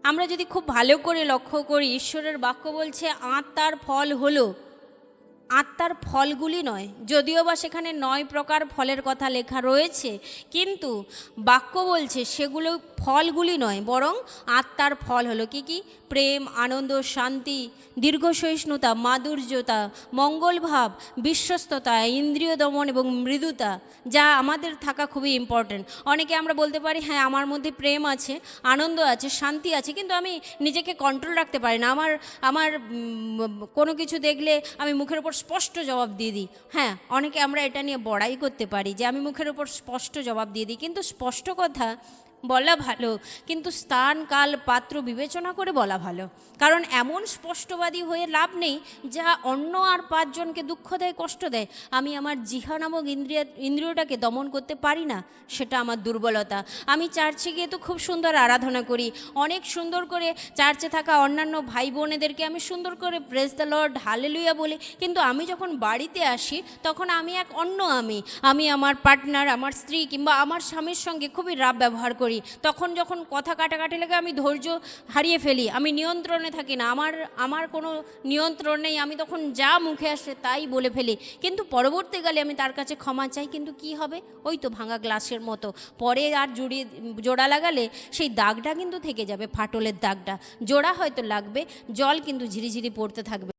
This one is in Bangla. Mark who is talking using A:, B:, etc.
A: আমরা যদি খুব ভালো করে লক্ষ্য করি, ঈশ্বরের বাক্য বলছে আত্মার ফল হলো, আত্মার ফলগুলি নয়। যদিও বা সেখানে 9 প্রকার ফলের কথা লেখা রয়েছে, কিন্তু বাক্য বলছে সেগুলো ফলগুলি নয়, বরং আত্মার ফল হলো কি কি? প্রেম, আনন্দ, শান্তি, দীর্ঘসহিষ্ণুতা, মাধুর্যতা, মঙ্গলভাব, বিশ্বস্ততা, ইন্দ্রিয় দমন এবং মৃদুতা, যা আমাদের থাকা খুবই ইম্পর্ট্যান্ট। অনেকে আমরা বলতে পারি হ্যাঁ আমার মধ্যে প্রেম আছে, আনন্দ আছে, শান্তি আছে, কিন্তু আমি নিজেকে কন্ট্রোল রাখতে পারি না। আমার আমার কোনো কিছু দেখলে আমি মুখের ওপর স্পষ্ট জবাব দিয়ে দিই। হ্যাঁ, অনেকে আমরা এটা নিয়ে বড়াই করতে পারি যে আমি মুখের ওপর স্পষ্ট জবাব দিয়ে দিই, কিন্তু স্পষ্ট কথা বলা ভালো, কিন্তু স্থান, কাল, পাত্র বিবেচনা করে বলা ভালো। কারণ এমন স্পষ্টবাদী হয়ে লাভ নেই যা অন্য আর 5 জনকে দুঃখ দেয়, কষ্ট দেয়। আমি আমার জিহ্বা নামক ইন্দ্রিয়টাকে দমন করতে পারি না, সেটা আমার দুর্বলতা। আমি চার্চে গিয়ে তো খুব সুন্দর আরাধনা করি, অনেক সুন্দর করে চার্চে থাকা অন্যান্য ভাই বোনেদেরকে আমি সুন্দর করে প্রেজ দ্য লর্ড, হালেলুয়া বলি, কিন্তু আমি যখন বাড়িতে আসি তখন আমি এক অন্য আমি আমার পার্টনার, আমার স্ত্রী কিংবা আমার স্বামীর সঙ্গে খুবই রাব ব্যবহার করি। তখন যখন কথা কাটাকাটি লেগে আমি ধৈর্য হারিয়ে ফেলি, আমি নিয়ন্ত্রণে থাকি না, আমার কোনো নিয়ন্ত্রণ নেই, আমি তখন যা মুখে আসে তাই বলে ফেলি। কিন্তু পরবর্তীকালে আমি তার কাছে ক্ষমা চাই, কিন্তু কি হবে? ওই তো ভাঙা গ্লাসের মতো, পরে আর জোড়া লাগালে সেই দাগটা কিন্তু থেকে যাবে, ফাটলের দাগটা। জোড়া হয়তো লাগবে, জল কিন্তু ঝিরিঝিরি পড়তে থাকবে।